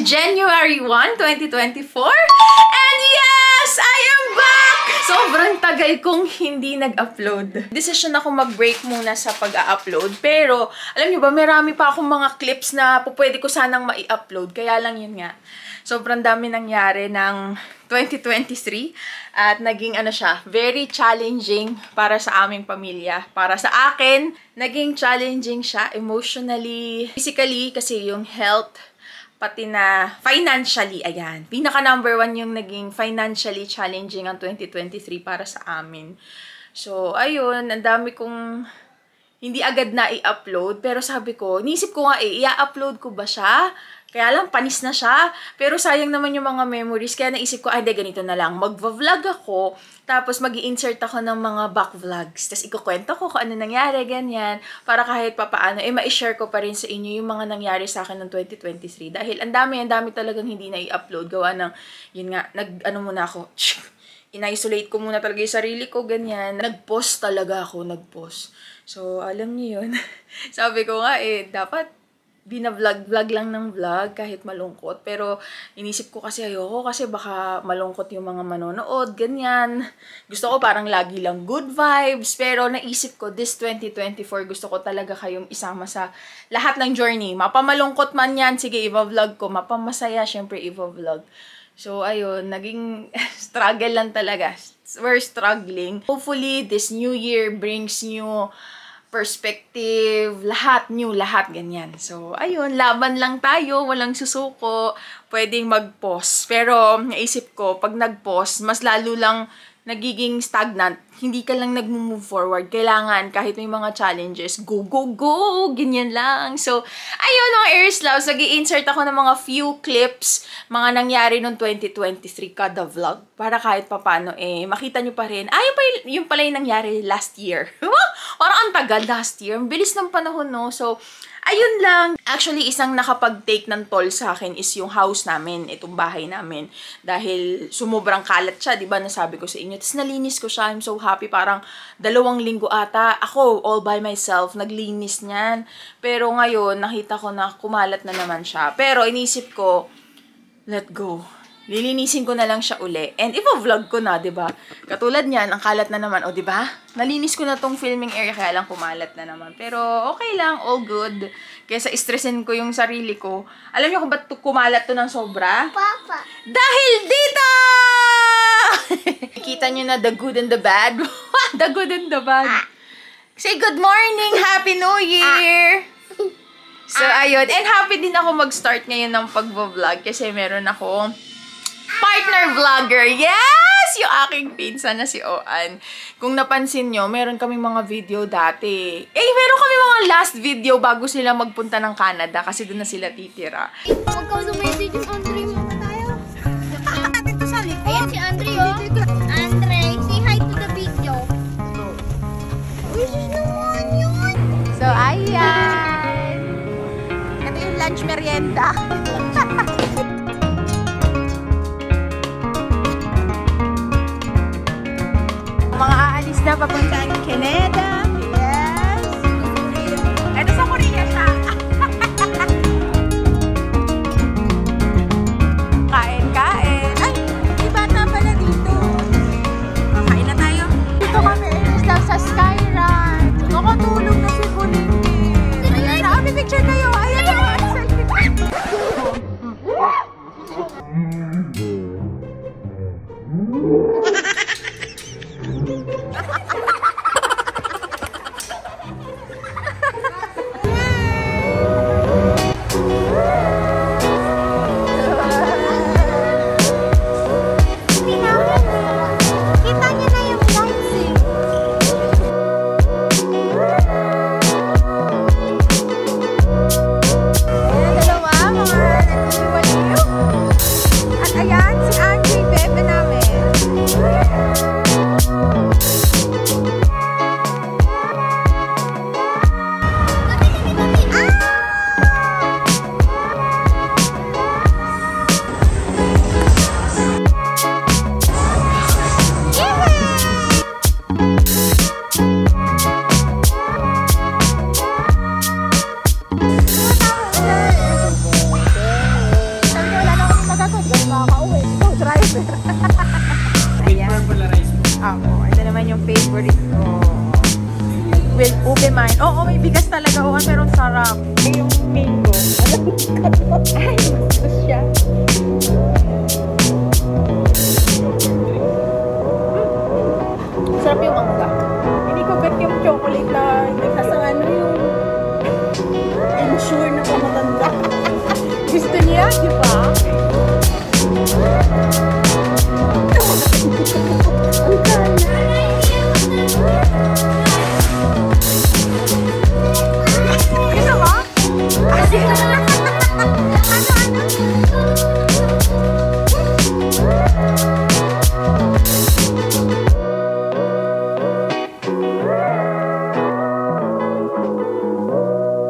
January 1, 2024. And yes, I am back! Sobrang tagal kong hindi nag-upload. Decision ako mag-break muna sa pag-a-upload. Pero, alam nyo ba, marami pa akong mga clips na pwede ko sanang mai-upload. Kaya lang yun nga. Sobrang dami nangyari ng 2023. At naging very challenging para sa aming pamilya. Para sa akin, naging challenging siya emotionally, physically, kasi yung health, pati na financially, ayan. Pinaka number 1 yung naging financially challenging ang 2023 para sa amin. So, ayun, ang dami kong hindi agad na i-upload. Pero sabi ko, inisip ko nga i-upload ko ba siya? Kaya lang, panis na siya. Pero sayang naman yung mga memories. Kaya naisip ko, ganito na lang. Mag-vlog ako, tapos mag-i-insert ako ng mga back vlogs. Tapos ikukwento ko kung ano nangyari, ganyan. Para kahit papaano, ma-share ko pa rin sa inyo yung mga nangyari sa akin ng 2023. Dahil ang dami talagang hindi na i-upload. Gawa ng, yun nga, muna ako. In-isolate ko muna talaga yung sarili ko, ganyan. Nag-post talaga ako, nag-post. So, alam niyo yun. Sabi ko nga, dapat bina-vlog lang ng vlog kahit malungkot. Pero inisip ko kasi ayoko kasi baka malungkot yung mga manonood, ganyan. Gusto ko parang lagi lang good vibes. Pero naisip ko, this 2024, gusto ko talaga kayong isama sa lahat ng journey. Mapamalungkot man yan, sige, i-vlog ko. Mapamasaya, syempre, i-vlog. So, ayun, naging struggle lang talaga. We're struggling. Hopefully, this new year brings new perspective, lahat new, lahat ganyan. So, ayun, laban lang tayo, walang susuko, pwedeng mag-pause. Pero, naisip ko, pag nag-pause, mas lalo lang nagiging stagnant, hindi ka lang nag-move forward. Kailangan, kahit may mga challenges, go, go, go! Ganyan lang. So, ayun mga Aries Loves, nag-i-insert ako ng mga few clips, mga nangyari noong 2023 kada vlog. Para kahit papano, makita nyo pa rin, yung pala yung nangyari last year. Parang ang tagal last year. Ang bilis ng panahon, no? So, ayun lang. Actually, isang nakapag-take ng toll sa akin is yung house namin, itong bahay namin. Dahil sumubrang kalat siya, di ba? Nasabi ko sa inyo. Tapos nalinis ko siya. I'm so happy. Parang 2 linggo ata. Ako, all by myself, naglinis niyan. Pero ngayon, nakita ko na kumalat na naman siya. Pero inisip ko, let go. Lilinisin ko na lang siya uli. And ipa-vlog ko na, 'di ba? Katulad niyan, ang kalat na naman, 'di ba? Nalinis ko na tong filming area kaya lang kumalat na naman. Pero okay lang, all good. Kaysa stressin ko yung sarili ko. Alam niyo kung ba't kumalat to ng sobra? Papa. Dahil dito! Kita niyo na the good and the bad. The good and the bad. Say good morning, Happy New Year! So, ayun. And happy din ako mag-start ngayon ng pag-vlog kasi meron akong partner vlogger. Yes! Yung aking pinsan na si Oan. Kung napansin nyo, meron kami mga video dati. Meron kami mga last video bago sila magpunta ng Canada kasi doon na sila titira. Huwag ka lumedit yung Andre muna tayo. Dito sa likod. Ayan si Andre, oh. Andre, say hi to the video. This is the one yun. So, ayan. Ito yung lunch merienda. Mga aalis na papuntang Canada. Yes. Ito sa Korea siya. Kain. Ay, may bata pala dito. Ube mine. Oo, may bigas talaga. Oo, pero sarap. Yung mango. Ay, gusto siya. Sarap yung mangga. Hindi ko bet yung chocolate na nasa ano yung ensure na pamatanda. Gusto niya, di ba? Ang kanya. Ito ba?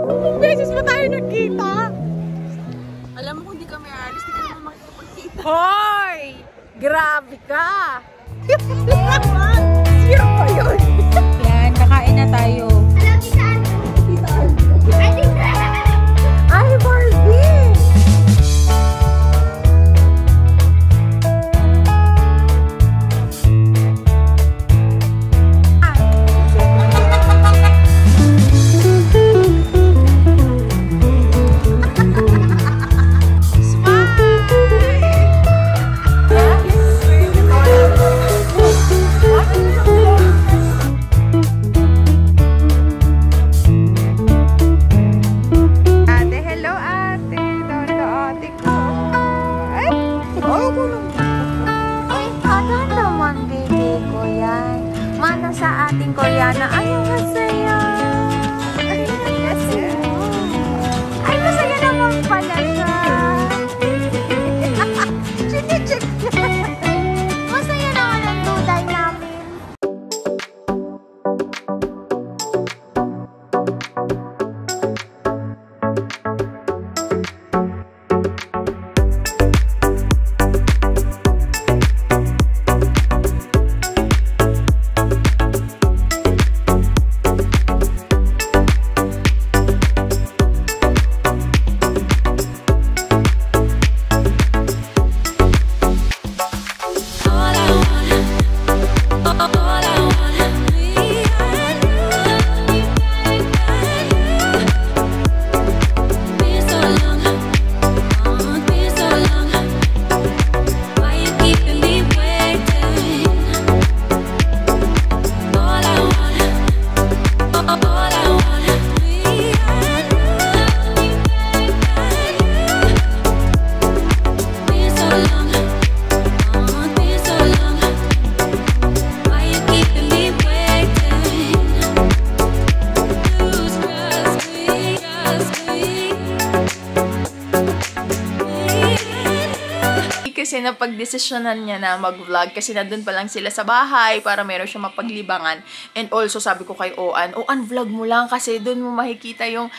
Kung beses pa tayo nagkita. Alam mo kung di kami alis, di ka naman makikipagkita. Hoy! Grabe ka! Zero pa yun! Yan, kakain na tayo. Ay, Barbie! Sa ating Koreana, ay masaya. Ay masaya naman pala siya. Chinichik. Masaya naman ang tuday namin. Kasi napag-desisyonan niya na mag-vlog kasi nandun pa lang sila sa bahay para meron siya mapaglibangan. And also, sabi ko kay Oan, vlog mo lang kasi dun mo makikita yung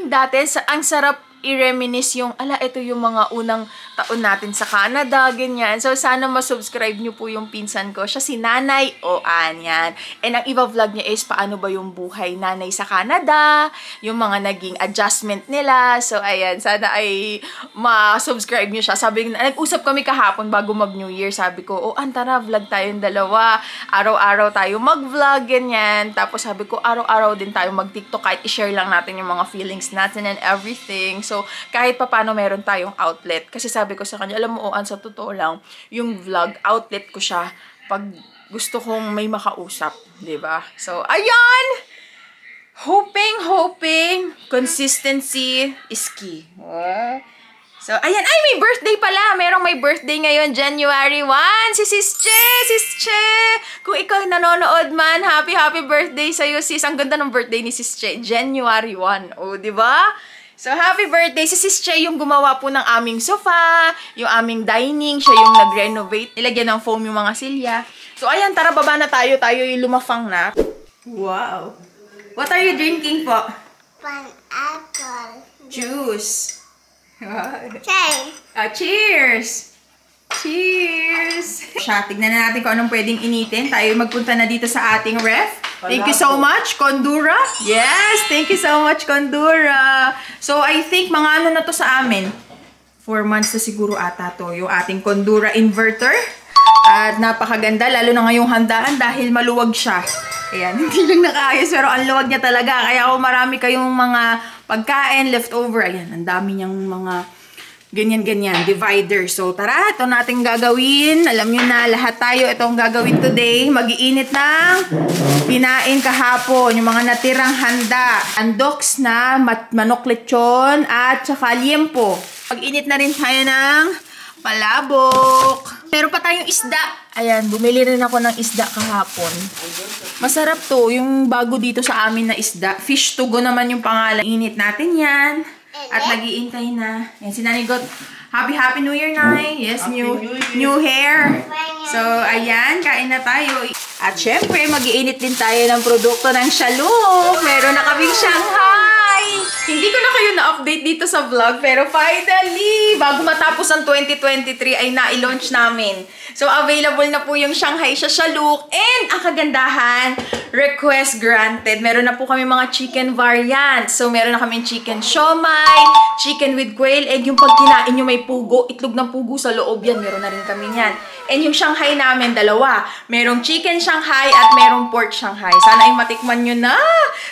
dati, ang sarap i-reminisce yung, ito yung mga unang taon natin sa Canada, ganyan. So, sana ma-subscribe nyo po yung pinsan ko. Siya si Nanay Oan, yan. And ang iba-vlog niya is paano ba yung buhay nanay sa Canada, yung mga naging adjustment nila. So, ayan, sana ay ma-subscribe nyo siya. Sabi, nag-usap kami kahapon bago mag-New Year. Sabi ko, tara, vlog tayong dalawa. Araw-araw tayo mag-vlog, ganyan. Tapos sabi ko, araw-araw din tayo mag-TikTok kahit i-share lang natin yung mga feelings natin and everything. So, So, kahit papano meron tayong outlet. Kasi sabi ko sa kanya, alam mo, sa totoo lang, yung vlog, outlet ko siya pag gusto kong may makausap. Diba? So, ayan! Hoping, consistency is key. So, ayan. Ay, may birthday pala. Merong may birthday ngayon, January 1. Si Sis Che! Sis Che! Kung ikaw nanonood man, happy birthday sa'yo, sis. Ang ganda ng birthday ni Sis Che. January 1. O, diba? So, happy birthday. Si Sis Che yung gumawa po ng aming sofa, yung aming dining. Siya yung nag-renovate. Nilagyan ng foam yung mga silya. So, ayan. Tara, baba na tayo. Tayo yung lumafang na. Wow. What are you drinking po? Pineapple. Juice. Cheers! Cheers! Cheers! Tignan na natin kung anong pwedeng initin. Tayo magpunta na dito sa ating ref. Thank you so much, Condura. Yes! Thank you so much, Condura. So, I think mga ano na to sa amin. 4 months na siguro ata to. Yung ating Condura inverter. At napakaganda, lalo na ngayong handaan dahil maluwag siya. Ayan, hindi lang nakaayos pero ang luwag niya talaga. Kaya kung marami kayong mga pagkain, leftover, ayan, ang dami niyang mga ganyan-ganyan, divider. So, tara, ito natin gagawin. Alam niyo na, lahat tayo itong gagawin today. Mag-iinit ng kinain kahapon, yung mga natirang handa. Andoks na manok lechon at saka liempo. Mag-init na rin tayo ng palabok. Meron pa tayong isda. Ayan, bumili rin ako ng isda kahapon. Masarap to, yung bago dito sa amin na isda. Fish to go naman yung pangalan. Init natin yan. At nag-iintay na. Ayan, si Nanay Got. Happy New Year, Nay. Yes, new hair. So, ayan, kain na tayo. At syempre, mag-iinit din tayo ng produkto ng Shaluk. Meron na kaming Shanghai. Hindi ko na kayo na-update dito sa vlog, pero finally, bago matapos ang 2023 ay na-launch namin. So, available na po yung Shanghai sa Shaluk. And, ang kagandahan, request granted. Meron na po kami mga chicken variants. So, meron na kami chicken siomai, chicken with quail egg. Yung pag kinain nyo may pugo, itlog ng pugo sa loob yan. Meron na rin kami yan. And yung Shanghai namin, dalawa. Merong chicken Shanghai at merong pork Shanghai. Sana ay matikman nyo na.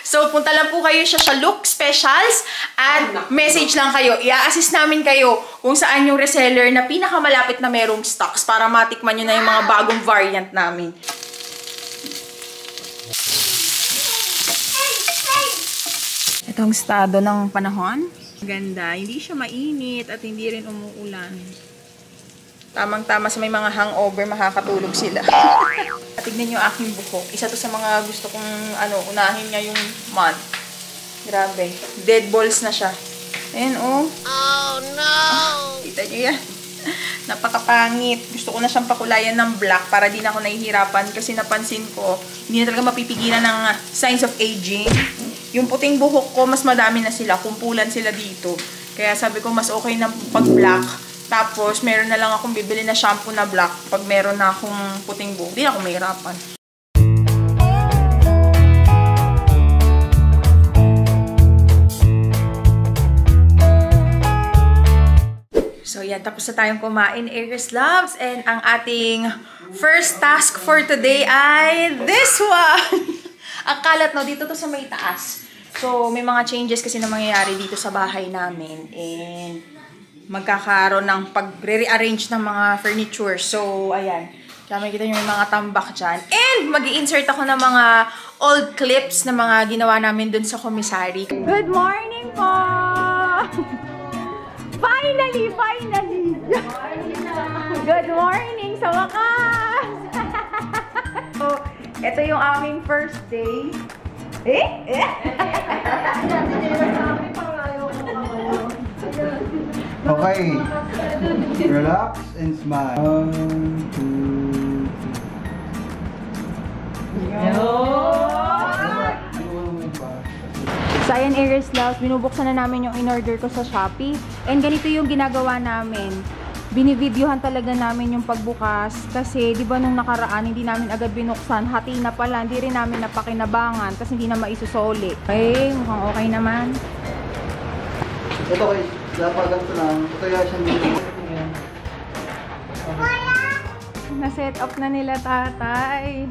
So, punta lang po kayo sa Shaluk Specials at message lang kayo. I-assist namin kayo kung saan yung reseller na pinakamalapit na merong stocks para matikman nyo na yung mga bagong variant namin. Ito ang estado ng panahon. Ganda. Hindi siya mainit at hindi rin umuulan. Tamang-tama sa may mga hangover, makakatulog sila. Tignan nyo aking buhok. Isa to sa mga gusto kong unahin niya yung month. Grabe. Dead balls na siya. Ayan, oh. Oh, no! Kita nyo yan. Napakapangit. Gusto ko na siyang pakulayan ng black para di na ako nahihirapan kasi napansin ko, hindi na talaga mapipigilan ng signs of aging. Yung puting buhok ko, mas madami na sila. Kumpulan sila dito. Kaya sabi ko, mas okay na pag-black. Tapos, meron na lang akong bibili na shampoo na black pag meron na akong puting buhok. Di na ako mahirapan. So, yan. Tapos na tayong kumain, Aries Loves. And ang ating first task for today ay this one! Ang kalat, no? Dito to sa may taas. So, may mga changes kasi na mangyayari dito sa bahay namin. And magkakaroon ng pag-rearrange ng mga furniture. So, ayan. Kaya makikita nyo yung mga tambak dyan. And mag-i-insert ako ng mga old clips na mga ginawa namin dun sa commissary. Good morning po! Finally! Good morning sa wakas! So, ito yung aming first day. Okay, relax and smile. 1, 2, 3. So, ayan, Aries Loves, binubuksan na namin yung in-order ko sa Shopee. And ganito yung ginagawa namin. Binivideohan talaga namin yung pagbukas. Kasi, di ba nung nakaraan, hindi namin agad binuksan. Hati na pala, hindi rin namin napakinabangan. Kasi hindi na maisusoli. Okay, mukhang okay naman. Ito guys, dapat ganito lang. Kaya siyang dito. Na-set up na nila tatay.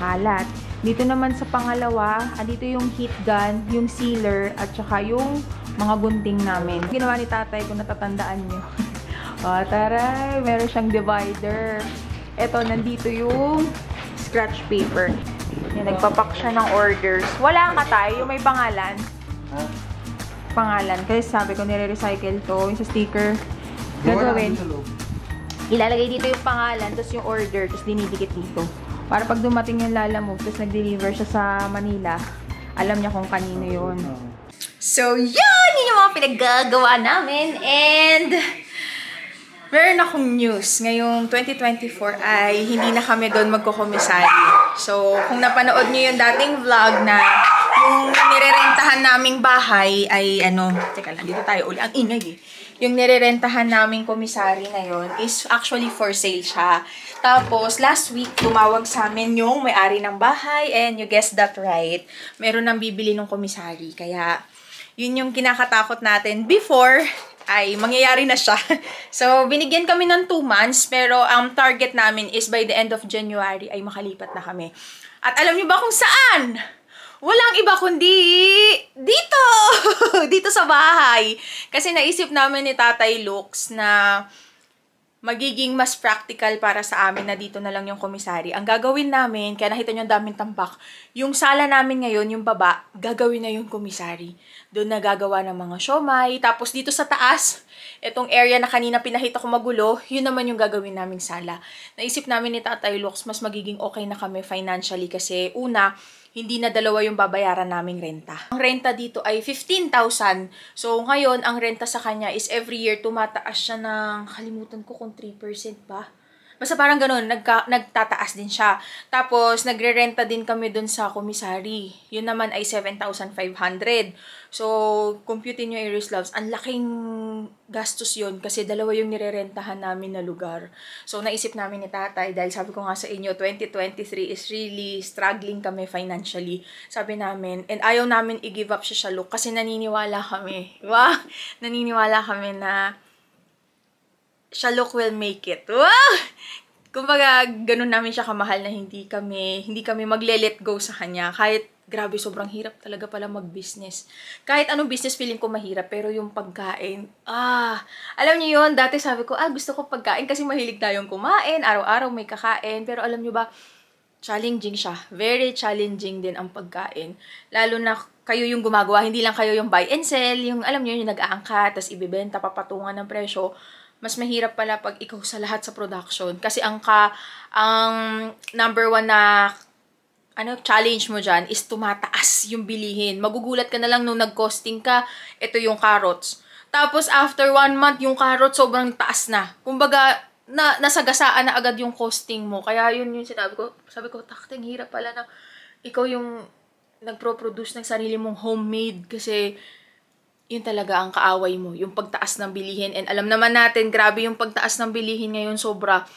maalat. Dito naman sa pangalawa, dito yung heat gun, yung sealer, at saka yung mga gunting namin. Ginawa ni tatay kung natatandaan nyo. O, taray! Meron siyang divider. Eto, nandito yung scratch paper. Yan, nagpapak siya ng orders. Wala ka tayo, yung may pangalan. Ha? Pangalan. Kasi sabi ko, nire-recycle to. Yung sa sticker. Gagawin. Ilalagay dito yung pangalan, tapos yung order, tapos dinidikit dito. Para pag dumating yung lalamove, tapos nag-deliver siya sa Manila, alam niya kung kanino yun. So, yun! Yun yung mga pinaggagawa namin. And, meron akong news. Ngayong 2024 ay hindi na kami doon magkukomisary. So, kung napanood niyo yung dating vlog na yung nirerentahan naming bahay ay teka lang, dito tayo uli. Ang ingay eh. Yung nirerentahan naming komisari ngayon is actually for sale siya. Tapos, last week, tumawag sa amin yung may-ari ng bahay and you guessed that right. Meron nang bibili ng komisari. Kaya, yun yung kinakatakot natin before ay mangyayari na siya. So, binigyan kami ng 2 months pero ang target namin is by the end of January ay makalipat na kami. At alam niyo ba kung saan? Walang iba kundi dito! Dito sa bahay. Kasi naisip namin ni Tatay Lux na magiging mas practical para sa amin na dito na lang yung komisari. Ang gagawin namin, kaya nakita nyo ang daming tambak, yung sala namin ngayon, yung baba, gagawin na yung komisari. Doon na gagawa ng mga siomay. Tapos dito sa taas, itong area na kanina pinahita ko magulo, yun naman yung gagawin naming sala. Naisip namin ni Tatay Lux, mas magiging okay na kami financially kasi una, hindi na dalawa yung babayaran naming renta. Ang renta dito ay 15,000. So, ngayon, ang renta sa kanya is every year tumataas siya ng, kalimutan ko kung 3% ba? Basta parang ganun, nagtataas din siya. Tapos, nagre-renta din kami dun sa komisari. Yun naman ay 7,500. So, computein nyo, Iris Loves, ang laking gastos yun kasi dalawa yung nire-rentahan namin na lugar. So, naisip namin ni Tatay, dahil sabi ko nga sa inyo, 2023 is really struggling kami financially. Sabi namin, and ayaw namin i-give up siya look kasi naniniwala kami. Wow! Naniniwala kami na Shalok will make it. Wow! Kumbaga, ganun namin siya kamahal na hindi kami magle-let go sa kanya. Kahit, grabe, sobrang hirap talaga pala mag-business. Kahit anong business, feeling ko mahirap. Pero yung pagkain, alam niyo yun, dati sabi ko, gusto ko pagkain kasi mahilig tayong kumain. Araw-araw may kakain. Pero alam niyo ba, challenging siya. Very challenging din ang pagkain. Lalo na kayo yung gumagawa, hindi lang kayo yung buy and sell. Yung, alam niyo, yung nag-aangkat, tas ibibenta, papatungan ng presyo. Mas mahirap pala pag ikaw sa lahat sa production. Kasi ang number 1 na challenge mo dyan is tumataas yung bilihin. Magugulat ka na lang nung nag-costing ka, ito yung carrots. Tapos after 1 month, yung carrots sobrang taas na. Kumbaga, nasagasaan na agad yung costing mo. Kaya yun yung sinabi ko. Sabi ko, takting hirap pala na ikaw yung nagpro-produce ng sarili mong homemade. Kasi yun talaga ang kaaway mo, yung pagtaas ng bilihin. And alam naman natin, grabe yung pagtaas ng bilihin ngayon, sobra.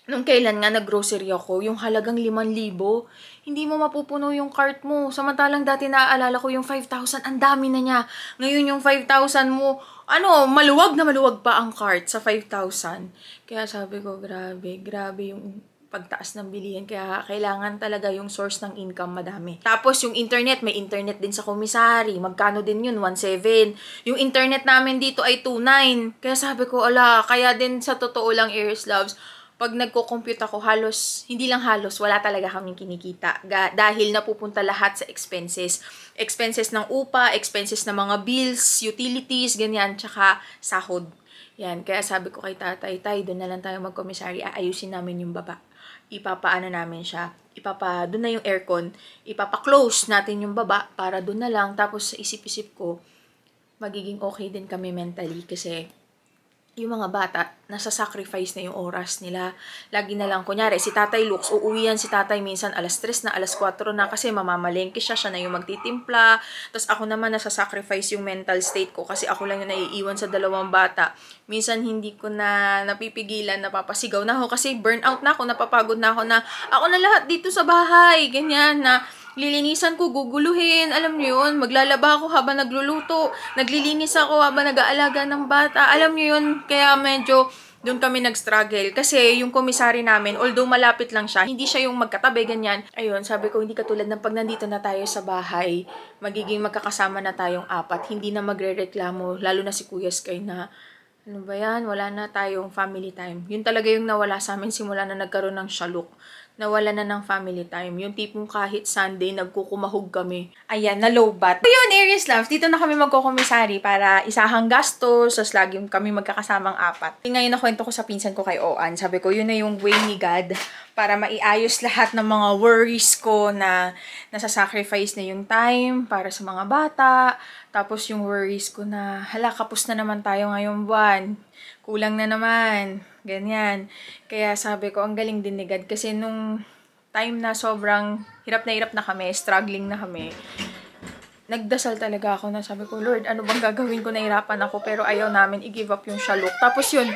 Nung kailan nga nag-grocery ako, yung halagang 5,000, hindi mo mapupuno yung cart mo. Samantalang dati naaalala ko yung 5,000, ang dami na niya. Ngayon yung 5,000 mo, maluwag na maluwag pa ang cart sa 5,000. Kaya sabi ko, grabe yung pagtaas ng bilihin. Kaya kailangan talaga yung source ng income madami. Tapos yung internet, may internet din sa komisari. Magkano din yun? 1,700. Yung internet namin dito ay 2,900. Kaya sabi ko, kaya din sa totoo lang, Iris Loves, pag nagko-compute ako, hindi lang halos, wala talaga kaming kinikita. Dahil napupunta lahat sa expenses. Expenses ng upa, expenses ng mga bills, utilities, ganyan, tsaka sahod. Yan, kaya sabi ko kay Tatay, doon na lang tayo mag-komisari, aayusin namin yung baba. Ipapaano namin siya, doon na yung aircon, ipapa-close natin yung baba para doon na lang. Tapos sa isip-isip ko, magiging okay din kami mentally kasi yung mga bata, nasa-sacrifice na yung oras nila. Lagi na lang, kunyari, si Tatay Lux, uuwi yan si Tatay minsan alas 3 na, alas 4 na kasi mamamalengke siya na yung magtitimpla. Tapos ako naman nasa-sacrifice yung mental state ko kasi ako lang yung naiiwan sa 2 bata. Minsan hindi ko na napipigilan, napapasigaw na ako kasi burnout na ako, napapagod na ako na lahat dito sa bahay. Ganyan na, lilinisan ko, guguluhin, alam niyo yun, maglalaba ako habang nagluluto, naglilinis ako habang nag-aalaga ng bata, alam niyo yun, kaya medyo Doon kami nag-struggle. Kasi yung komisari namin, although malapit lang siya, hindi siya yung magkatabi, ganyan. Ayun, sabi ko, hindi katulad ng pag nandito na tayo sa bahay, magiging magkakasama na tayong apat. Hindi na magre-reklamo, lalo na si Kuya Sky na, ano ba yan? Wala na tayong family time. Yun talaga yung nawala sa amin simula na nagkaroon ng Shaluk. Nawala na ng family time. Yung tipong kahit Sunday, nagkukumahog kami. Ayan, na-lowbat. So yun, Aries Loves, dito na kami magkukumisari para isahang gastos, so lagi kami magkakasamang apat. Ngayon nakwento ko sa pinsan ko kay Oan. Sabi ko, yun na yung way ni God para maiayos lahat ng mga worries ko na nasa-sacrifice na yung time para sa mga bata. Tapos yung worries ko na, hala, kapos na naman tayo ngayong buwan. Kulang na naman. Ganyan. Kaya sabi ko, ang galing din ni God. Kasi nung time na sobrang hirap na kami, struggling na kami, nagdasal talaga ako na sabi ko, Lord, ano bang gagawin ko? Nahirapan ako, pero ayaw namin i-give up yung Shaluk. Tapos yun,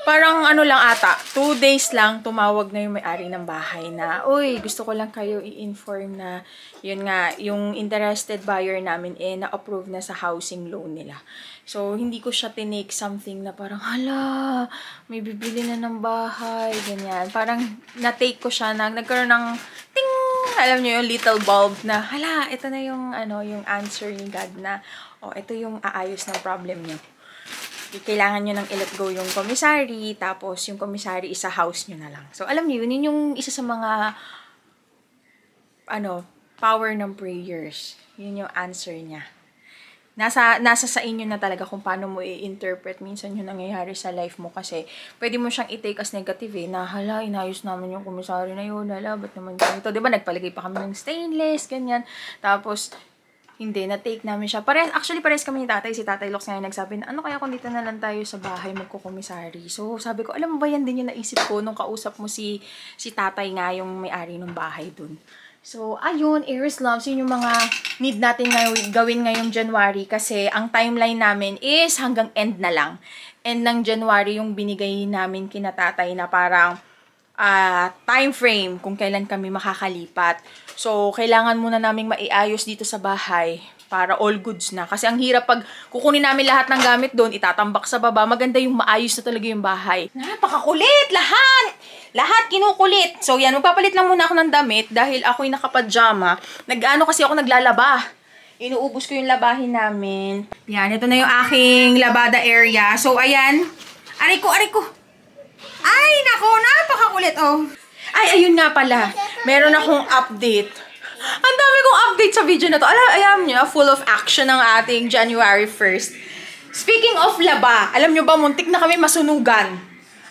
parang ano lang ata, 2 days lang, tumawag na yung may-ari ng bahay na, uy, gusto ko lang kayo i-inform na, yun nga, yung interested buyer namin, na-approve na sa housing loan nila. So, hindi ko siya tinake something na parang, hala, may bibili na ng bahay, ganyan. Parang, na-take ko siya na, nagkaroon ng, ting, alam niyo yung little bulb na, hala, ito na yung, yung answer ni God na, ito yung aayos ng problem niyo. Kailangan nyo nang i-let go yung commissary, tapos yung commissary isa house nyo na lang. So, alam niyo, yun yung isa sa mga, power ng prayers. Yun yung answer niya. Nasa sa inyo na talaga kung paano mo i-interpret minsan yung nangyayari sa life mo kasi pwede mo siyang i-take as negative na hala, inayos naman yung commissary na yun, hala, ba't naman ganito? Diba, nagpaligay pa kami ng stainless, ganyan. Tapos, hindi, na-take namin siya. Actually, pares kami ni tatay. Si Tatay Lox ngayon nagsabi na, ano kaya kung dito na lang tayo sa bahay magkukumisari? So, sabi ko, alam mo ba yan din yung naisip ko nung kausap mo si tatay nga yung may-ari ng bahay dun. So, ayun, Aries Loves, yun yung mga need natin gawin ngayong January kasi ang timeline namin is hanggang end na lang. End ng January yung binigay namin kina tatay na parang time frame kung kailan kami makakalipat. So, kailangan muna naming maiayos dito sa bahay para all goods na. Kasi ang hirap pag kukunin namin lahat ng gamit doon, itatambak sa baba, maganda yung maayos na talaga yung bahay. Napakakulit! Lahat! Lahat kinukulit. So, yan, magpapalit lang muna ako ng damit dahil ako'y nakapajama. Kasi ako naglalaba. Inuubos ko yung labahin namin. Yan, ito na yung aking labada area. So, ayan. Aray ko! Ay, nako, napakakulit, oh. Ay, ayun nga pala. Meron akong update. Ang dami kong update sa video na to. Alam niyo, full of action ng ating January 1st. Speaking of laba, alam niyo ba, muntik na kami masunugan.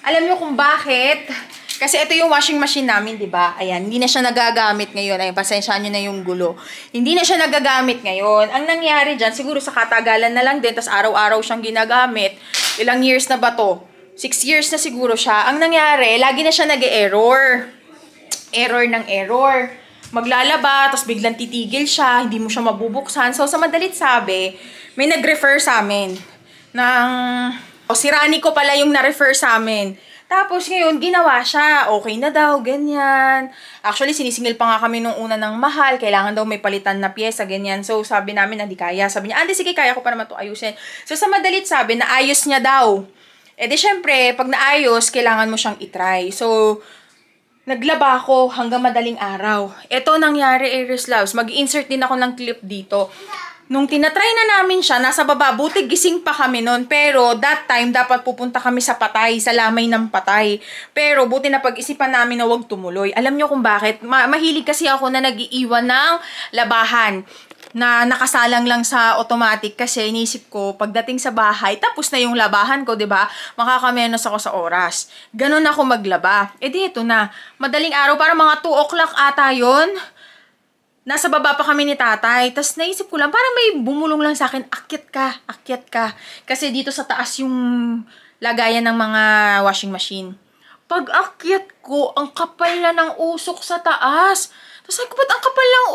Alam niyo kung bakit? Kasi ito yung washing machine namin, di ba? Ayan, hindi na siya nagagamit ngayon. Ayun, pasensyaan nyo na yung gulo. Hindi na siya nagagamit ngayon. Ang nangyari dyan, siguro sa katagalan na lang din, tas araw-araw siyang ginagamit. Ilang years na ba to? 6 years na siguro siya. Ang nangyari, lagi na siya nag-error. Error ng error. Maglalaba, tapos biglang titigil siya, hindi mo siya mabubuksan. So, sa madalit sabi, may nag-refer sa amin. Si Rani ko pala yung na-refer sa amin. Tapos ngayon, ginawa siya. Okay na daw, ganyan. Actually, sinisingil pa nga kami nung una ng mahal. Kailangan daw may palitan na pyesa, ganyan. So, sabi namin, hindi kaya. Sabi niya, sige, kaya ko pa naman ito ayusin. So, sa madalit sabi, naayos niya daw. Eh di syempre, pag naayos, kailangan mo siyang itry. So, naglaba ako hanggang madaling araw. Ito nangyari, Aries Loves. Mag-insert din ako ng clip dito. Nung tinatry na namin siya, nasa baba, buti gising pa kami nun. Pero that time, dapat pupunta kami sa patay, sa lamay ng patay. Pero buti na pag-isipan namin na huwag tumuloy. Alam niyo kung bakit? Mahilig kasi ako na nag-iiwan ng labahan na nakasalang lang sa automatic kasi inisip ko, pagdating sa bahay, tapos na yung labahan ko, 'di ba? Makakamenos ako sa oras. Ganon ako maglaba. Eh di ito na. Madaling araw, para mga 2 o'clock ata yun. Nasa baba pa kami ni tatay. Tapos naisip ko lang, parang may bumulong lang sa akin, akyat ka. Kasi dito sa taas yung lagayan ng mga washing machine. Pag akyat ko, ang kapal na ng usok sa taas. Tapos sabi ko, ba't ang kapal lang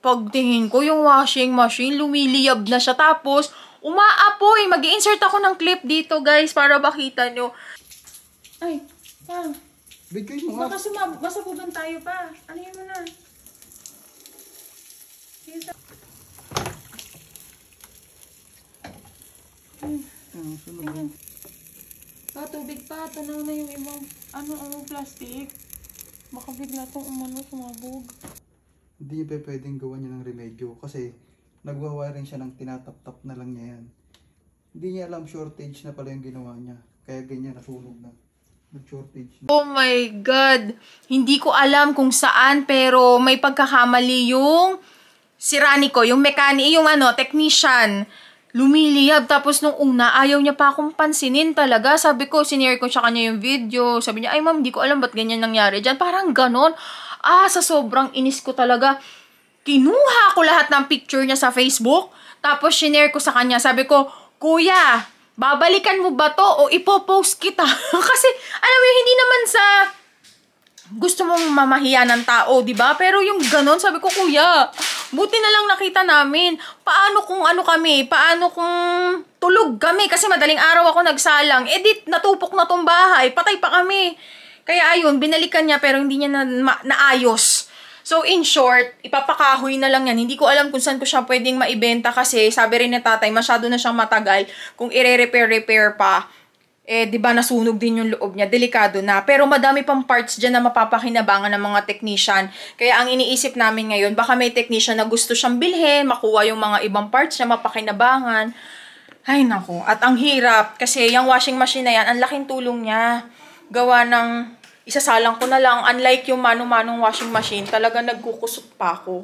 Pagtingin ko yung washing machine, lumiliyab na siya. Tapos, umaapoy. Mag-i-insert ako ng clip dito, guys, para makita nyo. Ay, pa. Bigay mo nga. Baka masabugan tayo pa. Ano yun mo na? Tubig pa. Tanaw na yung ibang, plastic. Baka bigla itong sumabog. Hindi niya pwedeng gawan niya ng remedyo kasi nagwa-wiring siya ng tinatap-tap na lang niya yan. Hindi niya alam shortage na pala yung ginawa niya. Kaya ganyan, nasunog na. Nag-shortage na. Oh my God! Hindi ko alam kung saan pero may pagkakamali yung si Ranico, yung technician. Lumiliyab. Tapos nung una, ayaw niya pa akong pansinin talaga. Sabi ko, sinare ko siya kanya yung video. Sabi niya, ay ma'am, hindi ko alam ba't ganyan nangyari dyan. Parang ganon. Sa sobrang inis ko talaga. Kinuha ko lahat ng picture niya sa Facebook. Tapos sinare ko sa kanya. Sabi ko, kuya, babalikan mo ba to o ipopost kita? Kasi, alam mo, hindi naman sa gusto mong mamahiya ng tao, di ba? Pero yung ganon, sabi ko, kuya, buti na lang nakita namin. Paano kung Paano kung tulog kami? Kasi madaling araw ako nagsalang. Natupok na tong bahay. Patay pa kami. Kaya ayun, binalikan niya pero hindi niya naayos. So in short, ipapakahoy na lang yan. Hindi ko alam kung saan ko siya pwedeng maibenta kasi sabi rin ni tatay, masyado na siyang matagal. Kung i-repair pa, di ba nasunog din yung loob niya, delikado na. Pero madami pang parts dyan na mapapakinabangan ng mga technician. Kaya ang iniisip namin ngayon, baka may technician na gusto siyang bilhin, makuha yung mga ibang parts na mapakinabangan. Ay nako, at ang hirap kasi yung washing machine na yan, ang laking tulong niya. Gawa ng isasalang ko na lang, unlike yung mano-manong washing machine, talaga nagkukusot pa ako.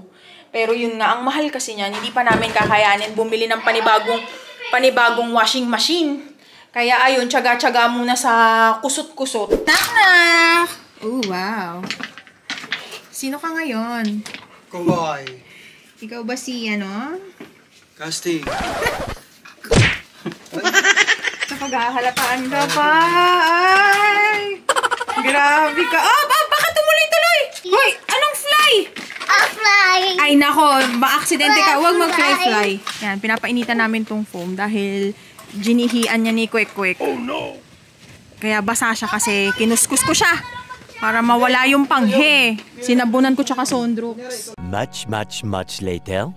Pero yun nga, ang mahal kasi niyan, hindi pa namin kakayanin bumili ng panibagong washing machine. Kaya ayun, tsaga-tsaga muna sa kusot-kusot. Nak! Oh, wow. Sino ka ngayon? Kawai. Ikaw ba si, Casting. Nakagahalakaan ka pa. Ay! Grabe ka. Baka tumuloy-tuloy. Hoy, anong fly? Fly. Ay, nako. Ba-aksidente ka. Huwag mag-fly-fly. Yan, pinapainitan namin tong foam dahil ginihian niya ni Kwek-Kwek. Oh, no. Kaya basa siya kasi kinuskus ko siya para mawala yung panghe. Sinabunan ko tsaka Sondrox. Much later.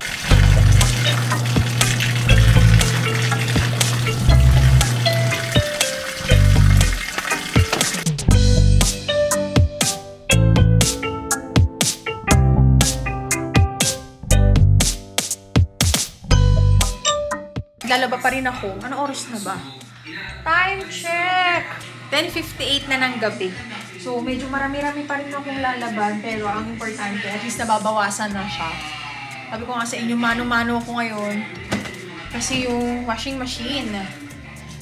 Lalaba pa rin ako. Ano oras na ba? Time check! 10:58 na ng gabi. So, medyo marami-rami pa rin akong lalaban. Pero ang importante, at least nababawasan na siya. Sabi ko nga sa inyo, mano-mano ako ngayon. Kasi yung washing machine.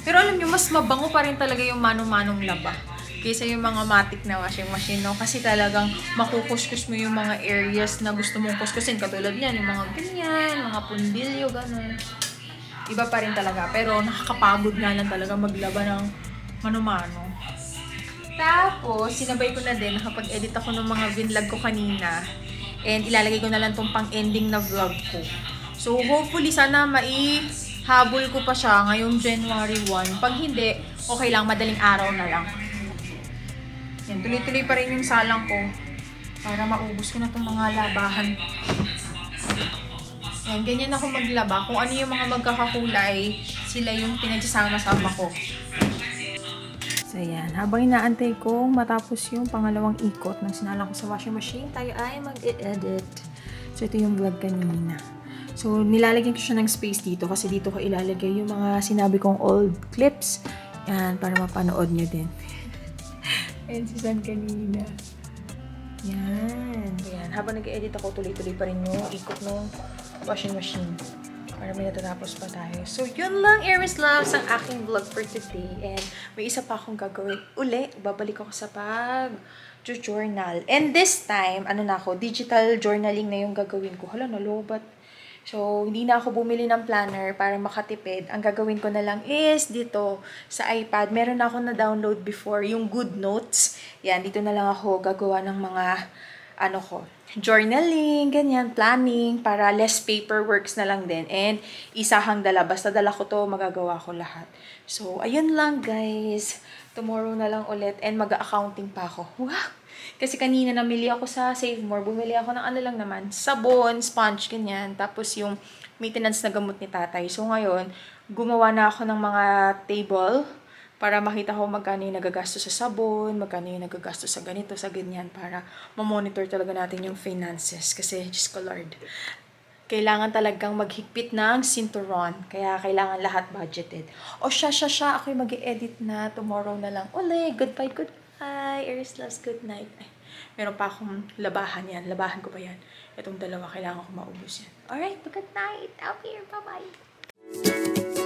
Pero alam nyo, mas mabango pa rin talaga yung mano-manong laba. Kaysa yung mga matic na washing machine, no? Kasi talagang makukuskus mo yung mga areas na gusto mong kuskusin. Katulad yan, yung mga ganyan, mga pundilyo, gano'n. Iba pa rin talaga. Pero nakakapagod nga lang talaga maglaba ng mano-mano. Tapos, sinabay ko na din. Nakapag-edit ako ng mga vlog ko kanina. And ilalagay ko na lang tong pang-ending na vlog ko. So, hopefully, sana maihabol ko pa siya ngayong January 1. Pag hindi, okay lang. Madaling araw na lang. Yan, tuloy-tuloy pa rin yung salang ko. Para maubos ko na tong mga labahan. Yan, ganyan ako maglaba. Kung ano yung mga magkakakulay, sila yung pinagsasama-sama ko. So, yan. Habang inaantay ko matapos yung pangalawang ikot ng sinalang ko sa washing machine, tayo ay mag-edit. So, ito yung vlog kanina. So, nilalagyan ko siya ng space dito kasi dito ko ilalagay yung mga sinabi kong old clips. Yan, para mapanood nyo din. Ayan si San kanina. Yan. Ayan. Habang nag-edit ako, tuloy-tuloy pa rin yung ikot ng washing machine. Para may natatapos pa tayo. So, yun lang, Aries Loves, ang aking vlog for today. And may isa pa akong gagawin uli. Babalik ako sa pag-journal. And this time, digital journaling na yung gagawin ko. Hala, nalobat. So, hindi na ako bumili ng planner para makatipid. Ang gagawin ko na lang is dito sa iPad. Meron na ako na-download before, yung Good Notes. Yan, dito na lang ako gagawa ng mga, journaling, ganyan, planning, para less paperworks na lang din. And isahang dala. Basta dala ko to, magagawa ko lahat. So, ayun lang guys. Tomorrow na lang ulit. And mag-accounting pa ako. Wow! Kasi kanina namili ako sa Save More. Bumili ako ng lang naman. Sabon, sponge, ganyan. Tapos yung maintenance na gamot ni tatay. So ngayon, gumawa na ako ng mga table para makita ko magkano yung nagagastos sa sabon, magkano yung nagagastos sa ganito, sa ganyan, para mamonitor talaga natin yung finances. Kasi, Diyos ko Lord, kailangan talagang maghigpit ng sinturon. Kaya kailangan lahat budgeted. O siya, ako'y mag-i-edit na. Tomorrow na lang. Uli, goodbye. Aries loves good night. Ay, meron pa akong labahan yan. Labahan ko pa yan. Itong dalawa, kailangan ko maubos yan. Alright, good night. Out here. Bye-bye.